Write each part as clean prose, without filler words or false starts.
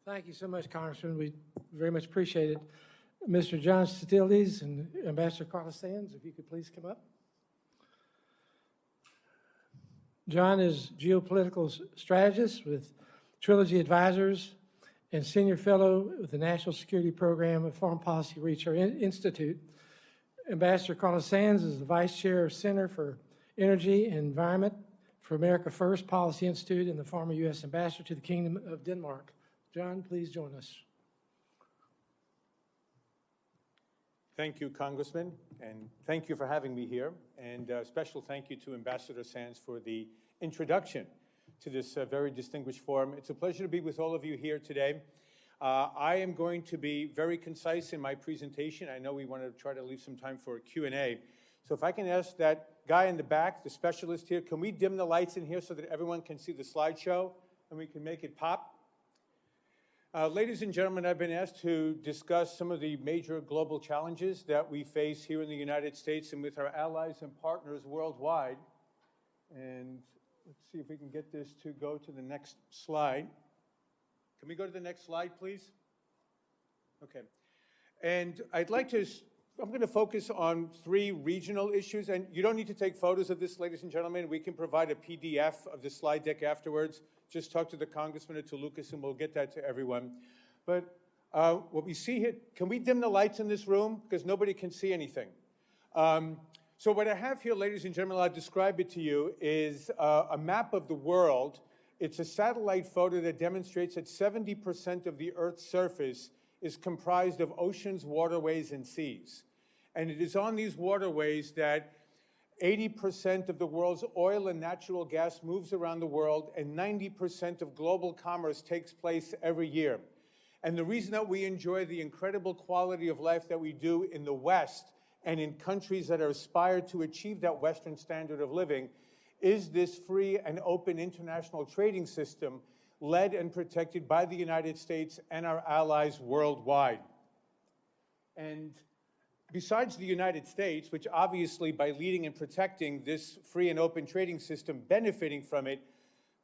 Thank you so much, Congressman. We very much appreciate it. Mr. John Sitilides and Ambassador Carla Sands, if you could please come up. John is Geopolitical Strategist with Trilogy Advisors and Senior Fellow with the National Security Program of Foreign Policy Research Institute. Ambassador Carla Sands is the Vice Chair of Center for Energy and Environment for America First Policy Institute and the former U.S. Ambassador to the Kingdom of Denmark. John, please join us. Thank you, Congressman, and thank you for having me here. And a special thank you to Ambassador Sands for the introduction to this very distinguished forum. It's a pleasure to be with all of you here today. I am going to be very concise in my presentation. I know we want to try to leave some time for a Q&A. So if I can ask that guy in the back, the specialist here, can we dim the lights in here so that everyone can see the slideshow and we can make it pop? Ladies and gentlemen, I've been asked to discuss some of the major global challenges that we face here in the United States and with our allies and partners worldwide. And let's see if we can get this to go to the next slide. Can we go to the next slide, please? Okay. And I'm going to focus on 3 regional issues. And you don't need to take photos of this, ladies and gentlemen. We can provide a PDF of the slide deck afterwards. Just talk to the Congressman or to Lucas, and we'll get that to everyone. But what we see here, can we dim the lights in this room? Because nobody can see anything. So what I have here, ladies and gentlemen, I'll describe it to you, is a map of the world. It's a satellite photo that demonstrates that 70% of the Earth's surface is comprised of oceans, waterways, and seas. And it is on these waterways that 80% of the world's oil and natural gas moves around the world, and 90% of global commerce takes place every year. And the reason that we enjoy the incredible quality of life that we do in the West and in countries that are aspired to achieve that Western standard of living is this free and open international trading system led and protected by the United States and our allies worldwide. And besides the United States, which obviously by leading and protecting this free and open trading system, benefiting from it,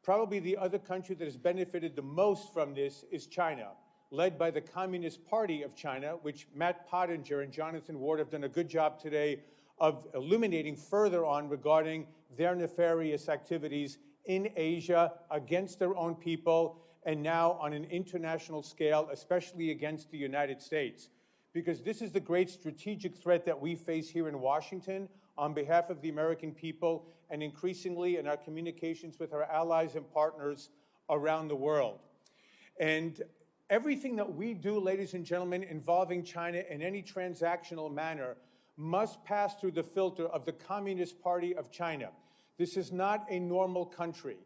probably the other country that has benefited the most from this is China, led by the Communist Party of China, which Matt Pottinger and Jonathan Ward have done a good job today of illuminating further on regarding their nefarious activities in Asia against their own people and now on an international scale, especially against the United States. Because this is the great strategic threat that we face here in Washington on behalf of the American people and increasingly in our communications with our allies and partners around the world. And everything that we do, ladies and gentlemen, involving China in any transactional manner must pass through the filter of the Communist Party of China. This is not a normal country.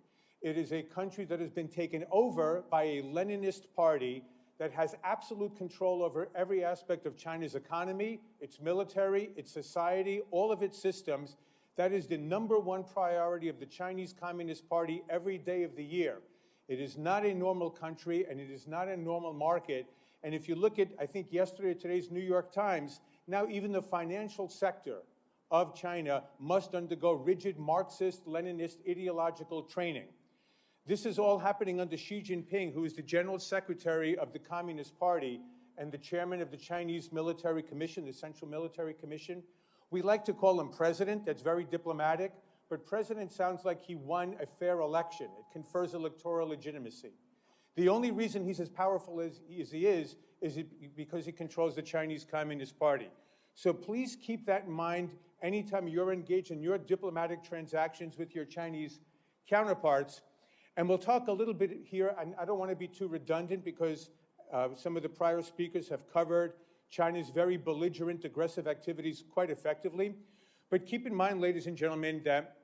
It is a country that has been taken over by a Leninist party that has absolute control over every aspect of China's economy, its military, its society, all of its systems. That is the #1 priority of the Chinese Communist Party every day of the year. It is not a normal country, and it is not a normal market. And if you look at, I think yesterday or today's New York Times, now even the financial sector of China must undergo rigid Marxist, Leninist ideological training. This is all happening under Xi Jinping, who is the General Secretary of the Communist Party and the Chairman of the Chinese Military Commission, the Central Military Commission. We like to call him President. That's very diplomatic. But President sounds like he won a fair election. It confers electoral legitimacy. The only reason he's as powerful as he is because he controls the Chinese Communist Party. So please keep that in mind anytime you're engaged in your diplomatic transactions with your Chinese counterparts. And we'll talk a little bit here, and I don't want to be too redundant because some of the prior speakers have covered China's very belligerent, aggressive activities quite effectively. But keep in mind, ladies and gentlemen, that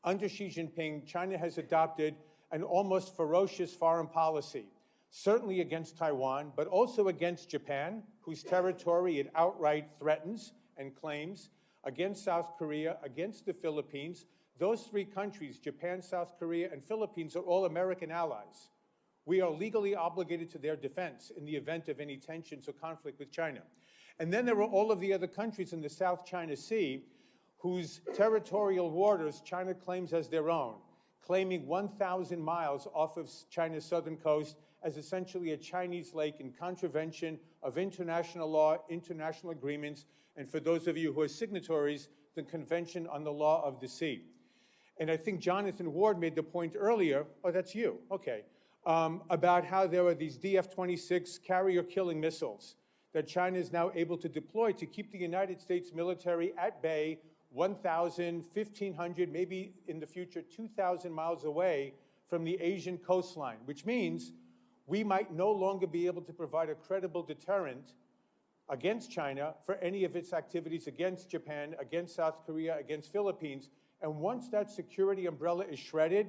under Xi Jinping, China has adopted an almost ferocious foreign policy, certainly against Taiwan, but also against Japan, whose territory it outright threatens and claims, against South Korea, against the Philippines. Those 3 countries, Japan, South Korea, and Philippines, are all American allies. We are legally obligated to their defense in the event of any tensions or conflict with China. And then there are all of the other countries in the South China Sea whose territorial waters China claims as their own, claiming 1,000 miles off of China's southern coast as essentially a Chinese lake in contravention of international law, international agreements, and for those of you who are signatories, the Convention on the Law of the Sea. And I think Jonathan Ward made the point earlier, oh, that's you, okay, about how there are these DF-26 carrier-killing missiles that China is now able to deploy to keep the United States military at bay 1,000, 1,500, maybe in the future 2,000 miles away from the Asian coastline, which means we might no longer be able to provide a credible deterrent against China for any of its activities against Japan, against South Korea, against Philippines. And once that security umbrella is shredded,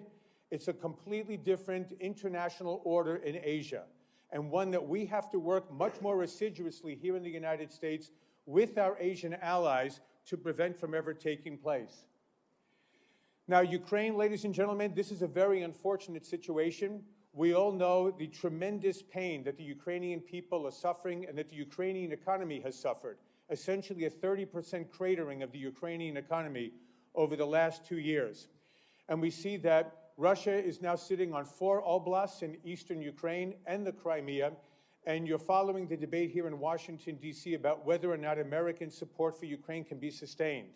it's a completely different international order in Asia, and one that we have to work much more assiduously here in the United States with our Asian allies to prevent from ever taking place. Now, Ukraine, ladies and gentlemen, this is a very unfortunate situation. We all know the tremendous pain that the Ukrainian people are suffering and that the Ukrainian economy has suffered, essentially a 30% cratering of the Ukrainian economy over the last 2 years. And we see that Russia is now sitting on 4 oblasts in eastern Ukraine and the Crimea, and you're following the debate here in Washington, D.C. about whether or not American support for Ukraine can be sustained.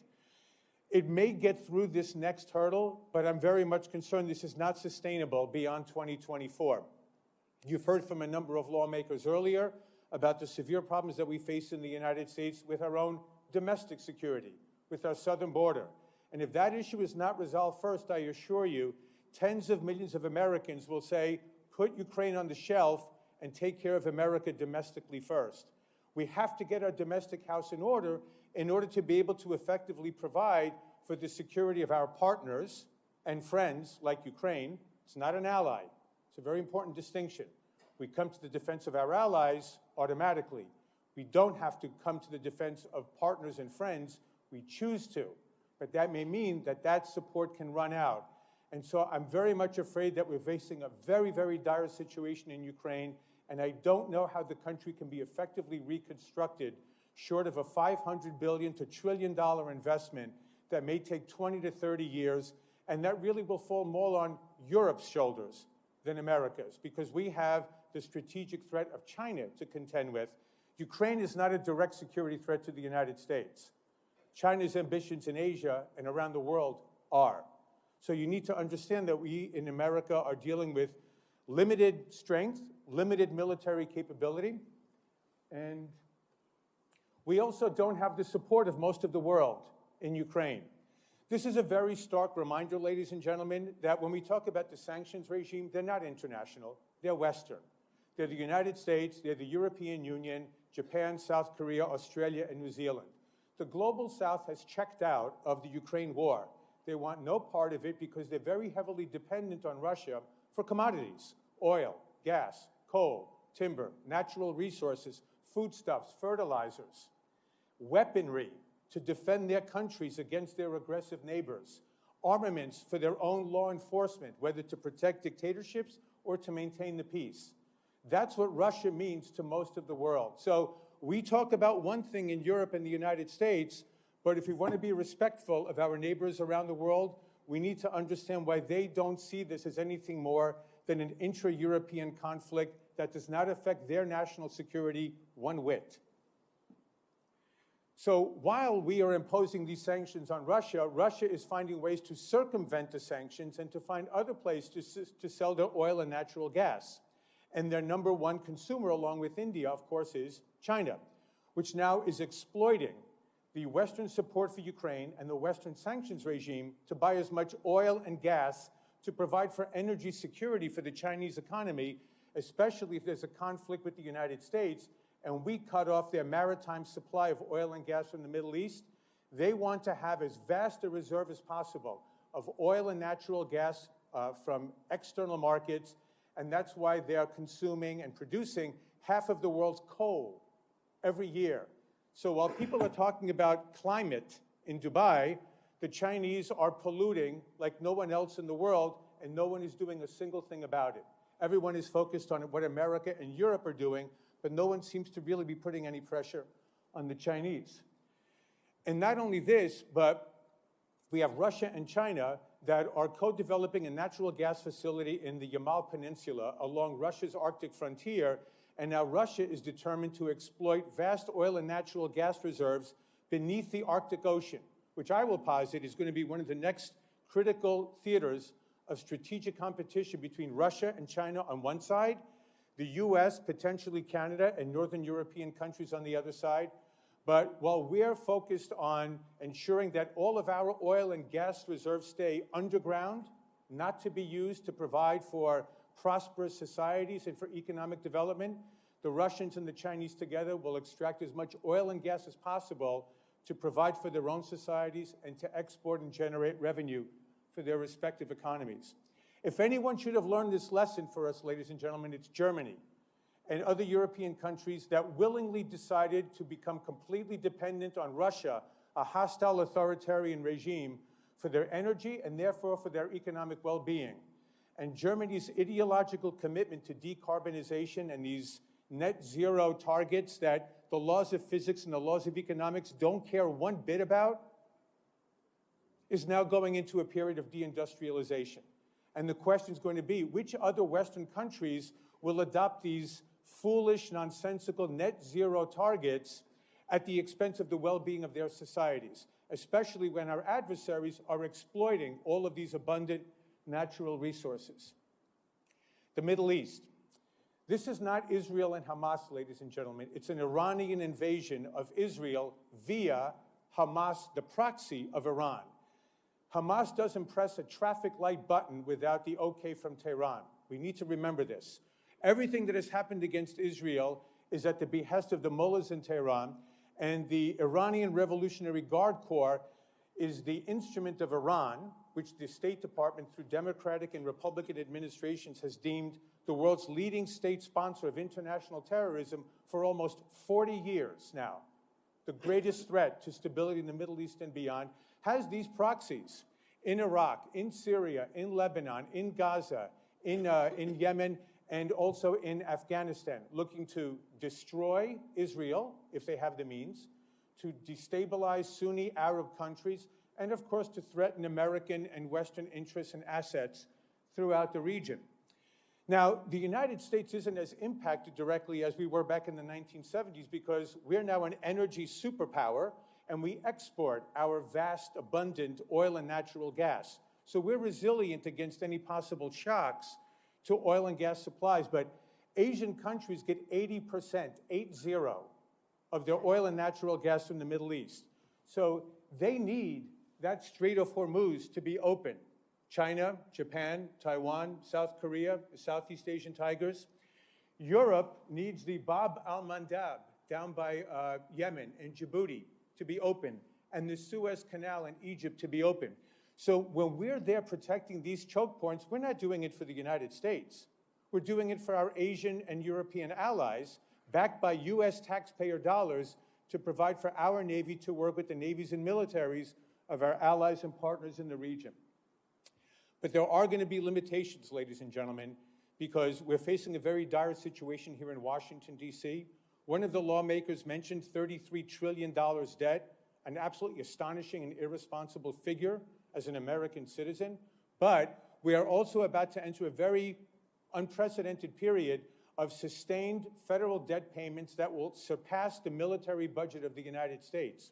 It may get through this next hurdle, but I'm very much concerned this is not sustainable beyond 2024. You've heard from a number of lawmakers earlier about the severe problems that we face in the United States with our own domestic security, with our southern border. And if that issue is not resolved first, I assure you, tens of millions of Americans will say, put Ukraine on the shelf and take care of America domestically first. We have to get our domestic house in order to be able to effectively provide for the security of our partners and friends like Ukraine. It's not an ally. It's a very important distinction. We come to the defense of our allies automatically. We don't have to come to the defense of partners and friends. We choose to. But that may mean that that support can run out. And so I'm very much afraid that we're facing a very, very dire situation in Ukraine, and I don't know how the country can be effectively reconstructed short of a $500 billion to $1 trillion investment that may take 20 to 30 years, and that really will fall more on Europe's shoulders than America's, because we have the strategic threat of China to contend with. Ukraine is not a direct security threat to the United States. China's ambitions in Asia and around the world are. So you need to understand that we in America are dealing with limited strength, limited military capability, and we also don't have the support of most of the world in Ukraine. This is a very stark reminder, ladies and gentlemen, that when we talk about the sanctions regime, they're not international, they're Western. They're the United States, they're the European Union, Japan, South Korea, Australia, and New Zealand. The global South has checked out of the Ukraine war. They want no part of it because they're very heavily dependent on Russia for commodities, oil, gas, coal, timber, natural resources, foodstuffs, fertilizers, weaponry to defend their countries against their aggressive neighbors, armaments for their own law enforcement, whether to protect dictatorships or to maintain the peace. That's what Russia means to most of the world. So we talk about one thing in Europe and the United States, but if we want to be respectful of our neighbors around the world, we need to understand why they don't see this as anything more than an intra-European conflict that does not affect their national security one whit. So while we are imposing these sanctions on Russia, Russia is finding ways to circumvent the sanctions and to find other places to sell their oil and natural gas. And their number one consumer, along with India, of course, is China, which now is exploiting the Western support for Ukraine and the Western sanctions regime to buy as much oil and gas to provide for energy security for the Chinese economy, especially if there's a conflict with the United States and we cut off their maritime supply of oil and gas from the Middle East. They want to have as vast a reserve as possible of oil and natural gas from external markets, and that's why they are consuming and producing half of the world's coal every year. So while people are talking about climate in Dubai, the Chinese are polluting like no one else in the world, and no one is doing a single thing about it. Everyone is focused on what America and Europe are doing, but no one seems to really be putting any pressure on the Chinese. And not only this, but we have Russia and China that are co-developing a natural gas facility in the Yamal Peninsula along Russia's Arctic frontier, and now Russia is determined to exploit vast oil and natural gas reserves beneath the Arctic Ocean, which I will posit is going to be one of the next critical theaters of strategic competition between Russia and China on one side, the US, potentially Canada, and Northern European countries on the other side. But while we're focused on ensuring that all of our oil and gas reserves stay underground, not to be used to provide for prosperous societies and for economic development, the Russians and the Chinese together will extract as much oil and gas as possible to provide for their own societies and to export and generate revenue for their respective economies. If anyone should have learned this lesson for us, ladies and gentlemen, it's Germany and other European countries that willingly decided to become completely dependent on Russia, a hostile authoritarian regime, for their energy and therefore for their economic well-being. And Germany's ideological commitment to decarbonization and these net zero targets that the laws of physics and the laws of economics don't care one bit about is now going into a period of deindustrialization. And the question is going to be, which other Western countries will adopt these foolish, nonsensical net zero targets at the expense of the well-being of their societies, especially when our adversaries are exploiting all of these abundant natural resources. The Middle East. This is not Israel and Hamas, ladies and gentlemen. It's an Iranian invasion of Israel via Hamas, the proxy of Iran. Hamas doesn't press a traffic light button without the okay from Tehran. We need to remember this. Everything that has happened against Israel is at the behest of the mullahs in Tehran, and the Iranian Revolutionary Guard Corps is the instrument of Iran, which the State Department, through Democratic and Republican administrations, has deemed the world's leading state sponsor of international terrorism for almost 40 years now. The greatest threat to stability in the Middle East and beyond has these proxies in Iraq, in Syria, in Lebanon, in Gaza, in Yemen, and also in Afghanistan, looking to destroy Israel, if they have the means, to destabilize Sunni Arab countries, and of course to threaten American and Western interests and assets throughout the region. Now, the United States isn't as impacted directly as we were back in the 1970s because we're now an energy superpower and we export our vast, abundant oil and natural gas. So we're resilient against any possible shocks to oil and gas supplies. But Asian countries get 80%, 80, of their oil and natural gas from the Middle East. So they need that Strait of Hormuz to be open. China, Japan, Taiwan, South Korea, the Southeast Asian tigers. Europe needs the Bab al-Mandab down by Yemen and Djibouti to be open, and the Suez Canal in Egypt to be open. So when we're there protecting these choke points, we're not doing it for the United States. We're doing it for our Asian and European allies, backed by US taxpayer dollars to provide for our Navy to work with the navies and militaries of our allies and partners in the region. But there are going to be limitations, ladies and gentlemen, because we're facing a very dire situation here in Washington, D.C. One of the lawmakers mentioned $33 trillion debt, an absolutely astonishing and irresponsible figure as an American citizen. But we are also about to enter a very unprecedented period of sustained federal debt payments that will surpass the military budget of the United States.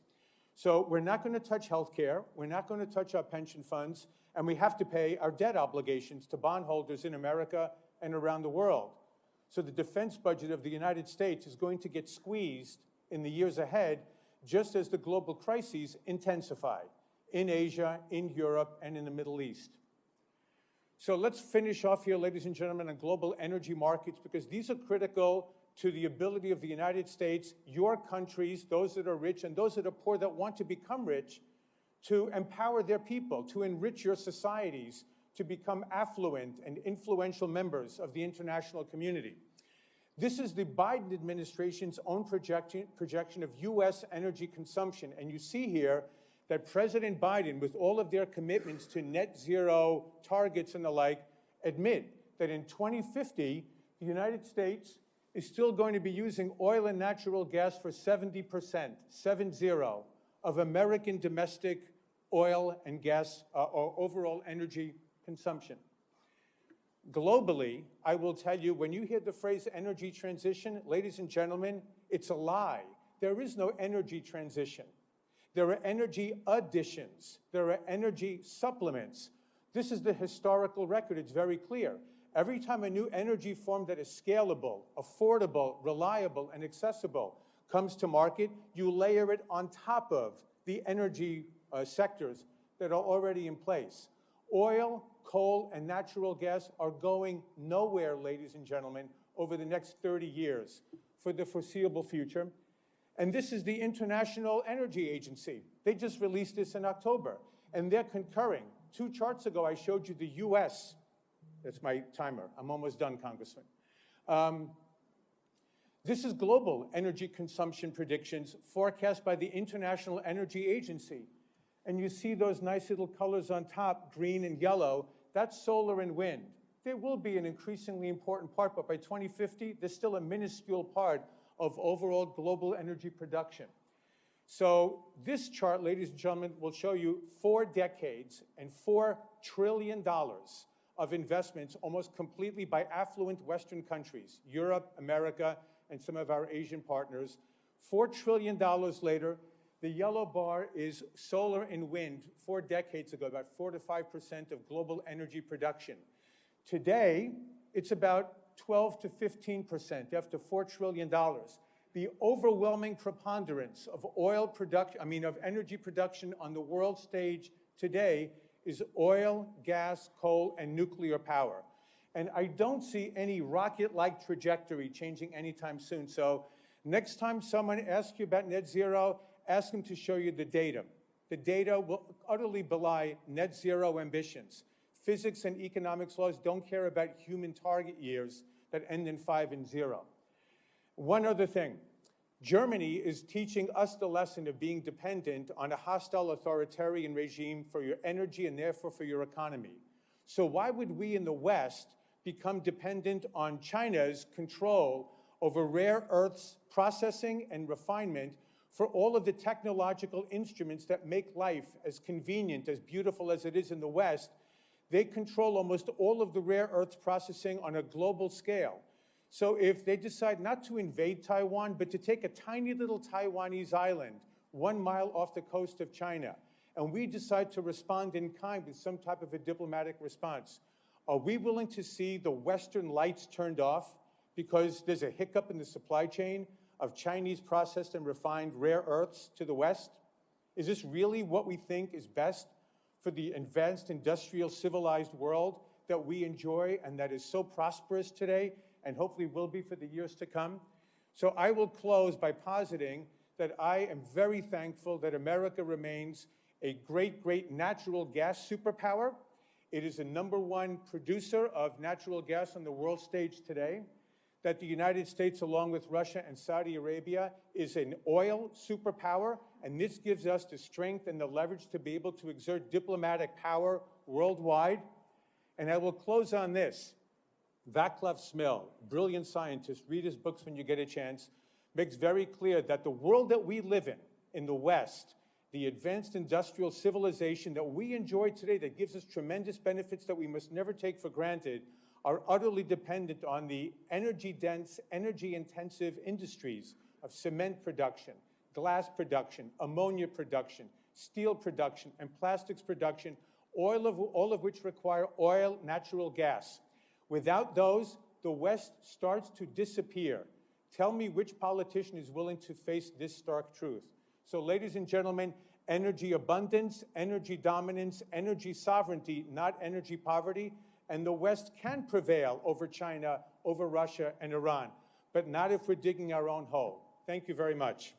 So we're not going to touch health care, we're not going to touch our pension funds, and we have to pay our debt obligations to bondholders in America and around the world. So the defense budget of the United States is going to get squeezed in the years ahead, just as the global crises intensify in Asia, in Europe, and in the Middle East. So let's finish off here, ladies and gentlemen, on global energy markets, because these are critical to the ability of the United States, your countries, those that are rich and those that are poor that want to become rich, to empower their people, to enrich your societies, to become affluent and influential members of the international community. This is the Biden administration's own projection of U.S. energy consumption. And you see here that President Biden, with all of their commitments to net zero targets and the like, admit that in 2050, the United States is still going to be using oil and natural gas for 70%, 70, of American domestic oil and gas or overall energy consumption. Globally, I will tell you, when you hear the phrase energy transition, ladies and gentlemen, it's a lie. There is no energy transition. There are energy additions. There are energy supplements. This is the historical record. It's very clear. Every time a new energy form that is scalable, affordable, reliable, and accessible comes to market, you layer it on top of the energy sectors that are already in place. Oil, coal, and natural gas are going nowhere, ladies and gentlemen, over the next 30 years for the foreseeable future. And this is the International Energy Agency. They just released this in October, and they're concurring. 2 charts ago, I showed you the US. That's my timer. I'm almost done, Congressman. This is global energy consumption predictions forecast by the International Energy Agency. And you see those nice little colors on top, green and yellow. That's solar and wind. There will be an increasingly important part, but by 2050, there's still a minuscule part of overall global energy production. So this chart, ladies and gentlemen, will show you 4 decades and $4 trillion of investments almost completely by affluent Western countries, Europe, America, and some of our Asian partners. $4 trillion later, the yellow bar is solar and wind 4 decades ago, about 4 to 5% of global energy production. Today, it's about 12 to 15% after $4 trillion. The overwhelming preponderance of oil production, of energy production on the world stage today is oil, gas, coal, and nuclear power. And I don't see any rocket-like trajectory changing anytime soon. So next time someone asks you about net zero, ask them to show you the data. The data will utterly belie net zero ambitions. Physics and economics laws don't care about human target years that end in 5 and 0. One other thing. Germany is teaching us the lesson of being dependent on a hostile authoritarian regime for your energy and therefore for your economy. So why would we in the West become dependent on China's control over rare earths processing and refinement for all of the technological instruments that make life as convenient, as beautiful as it is in the West? They control almost all of the rare earths processing on a global scale. So if they decide not to invade Taiwan, but to take a tiny little Taiwanese island 1 mile off the coast of China, and we decide to respond in kind with some type of a diplomatic response, are we willing to see the Western lights turned off because there's a hiccup in the supply chain of Chinese processed and refined rare earths to the West? Is this really what we think is best for the advanced industrial civilized world that we enjoy and that is so prosperous today and hopefully will be for the years to come? So I will close by positing that I am very thankful that America remains a great, great natural gas superpower. It is the #1 producer of natural gas on the world stage today. That the United States, along with Russia and Saudi Arabia, is an oil superpower, and this gives us the strength and the leverage to be able to exert diplomatic power worldwide. And I will close on this. Václav Smil, brilliant scientist, read his books when you get a chance, makes very clear that the world that we live in the West, the advanced industrial civilization that we enjoy today that gives us tremendous benefits that we must never take for granted, are utterly dependent on the energy-dense, energy-intensive industries of cement production, glass production, ammonia production, steel production, and plastics production, all of which require oil, natural gas. Without those, the West starts to disappear. Tell me which politician is willing to face this stark truth. So, ladies and gentlemen, energy abundance, energy dominance, energy sovereignty, not energy poverty, and the West can prevail over China, over Russia, and Iran, but not if we're digging our own hole. Thank you very much.